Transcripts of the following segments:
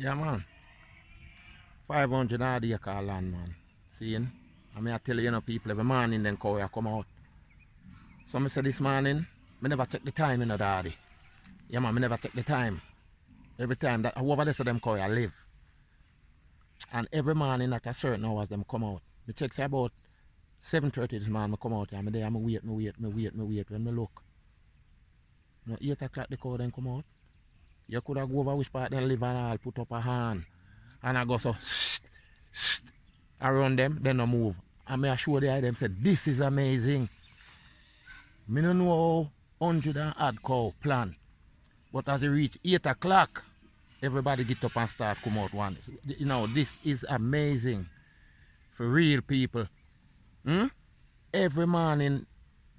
Yeah, man. 500 a day call land, man. Seeing? I mean, I tell you, people every morning then cow come out. So I say this morning, I never check the time, daddy. Yeah, man, I never check the time. Every time that over there, so them cow live. And every morning at a certain hours, them come out. Me check say about 7:30 this morning, I come out and I wait. When I look, 8 o'clock the cow then come out. You could have go over which part they live and I'll put up a hand. And I go so around them, then I move. And I show them say, this is amazing. I don't know how 100 and odd cow plan. But as it reach 8 o'clock, everybody get up and start come out one. This is amazing. For real people. Every morning,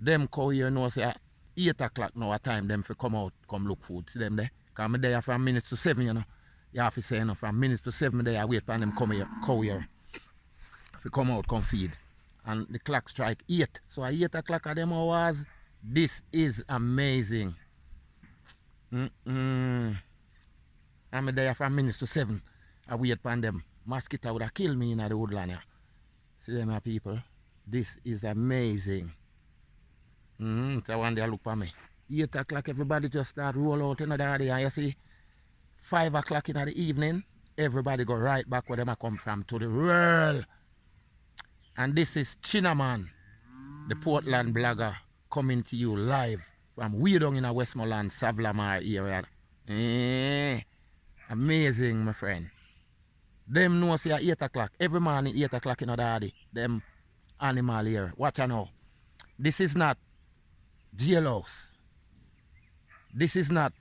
them cow here know say at 8 o'clock now a time them for come out, come look food. See them there? Because I'm there from minutes to 7, You have to say, from minutes to 7 there I wait for them come here, cow here. If come out, come feed. And the clock strike 8. So at 8 o'clock at them hours, this is amazing. I'm there from minutes to 7. I wait for them. Mosquito would have killed me in the woodland here. See them people? This is amazing. So one day I look for me. 8 o'clock everybody just start roll out another day and you see 5 o'clock in the evening, everybody go right back where them come from to the world. And this is Chinaman, the Portland blogger, coming to you live from way down in a Westmoreland, Savlamar area. Amazing, my friend. Them know say at 8 o'clock, every morning 8 o'clock in the day, them animal here. Watch out now. This is not jailhouse. This is not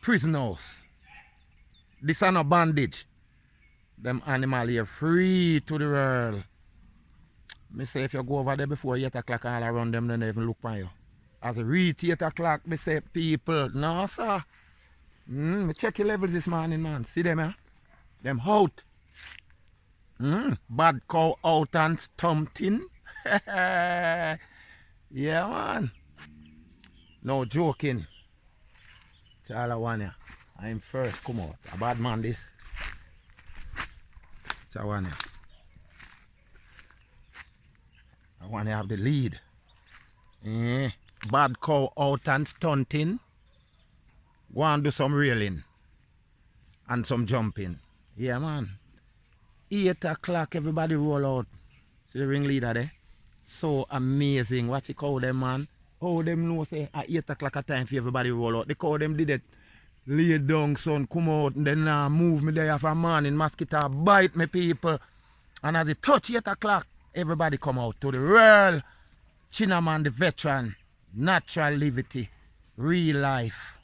prison house. This is not bondage. Them animal here free to the world. Me say if you go over there before 8 o'clock all around them, then they even look for you. As it reach 8 o'clock, me say people, no sir. Me check your levels this morning, man. See them, Them out. Bad cow out and stumping. Yeah, man. No joking. Chala one ya. I'm first, come out. A bad man this. Chawane. I want to have the lead. Bad cow out and stunting. Go and do some reeling. And some jumping. Yeah, man. 8 o'clock, everybody roll out. See the ringleader there? So amazing. Watch the cow them, man. How them know say at 8 o'clock a time for everybody roll out. The cow them did it. Lay down, son, come out, and then move me there from morning. Mosquito bite me, people. And as it touch 8 o'clock, everybody come out to the real Chinaman, the veteran, natural liberty, real life.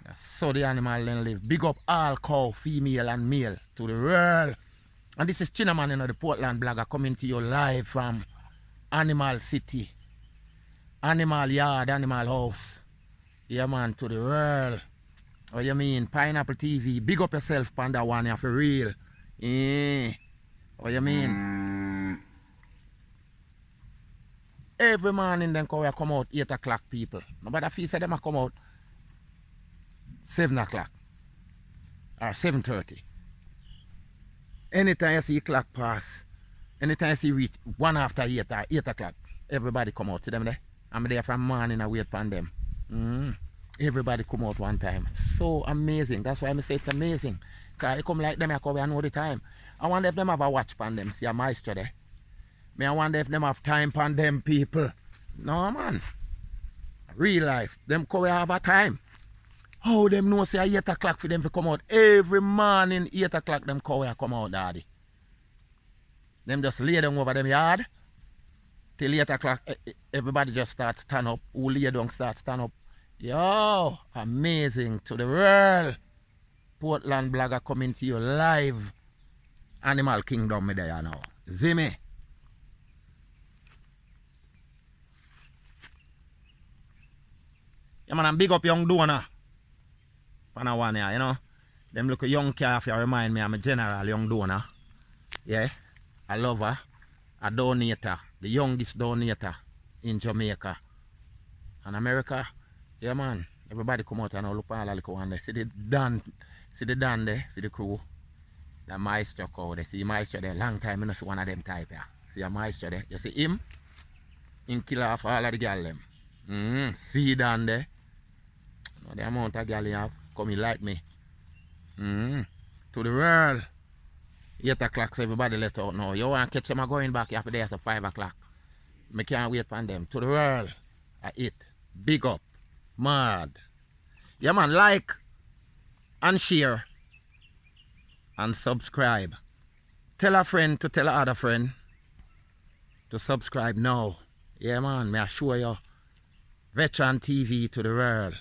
That's so the animal then live. Big up all cow, female and male, to the real. And this is Chinaman, the Portland blogger, coming to you live from Animal City, Animal Yard, Animal House. Yeah, man, to the real. What you mean? Pineapple TV. Big up yourself, Panda One, you for real. What you mean? Every morning then come out 8 o'clock, people. Nobody feel say them come out 7 o'clock or 7:30. Anytime you see clock pass, anytime you see reach 1 after 8 or 8 o'clock, everybody come out to them there. I'm there from morning, I wait for them. Everybody come out one time. So amazing. That's why I say it's amazing. Because I come like them, I come and know the time. I wonder if them have a watch on them, see a maestro there. I wonder if them have time on them people. No, man. Real life. Them come have a time. How them know say 8 o'clock for them to come out? Every morning 8 o'clock them come out, daddy. Them just lay down over them yard. Till 8 o'clock, everybody just starts stand up. Who lay down start stand up. Yo, amazing to the world. Portland blogger coming to you live. Animal Kingdom me there now. See me? Yeah, man, I'm big up young donor. Pana one here, Them look a young calf here remind me I'm a general young donor. Yeah, a lover, a donator, the youngest donator in Jamaica. And America. Yeah, man. Everybody come out and look at all the one. They see the See the Dan there, see the crew. The maestro cow there. See maestro there. Long time I don't see one of them type here. See a maestro there. You see him? Him kill off all of the girl them. See Dan there. No, the amount of girl you have coming like me. To the world. 8 o'clock, so everybody let out now. You want to catch them going back after there, so 5 o'clock. I can't wait for them. To the world. I eat. Big up. Mad. Yeah, man, like and share and subscribe. Tell a friend to tell another friend to subscribe now. Yeah, man, may I show you Veteran TV to the world.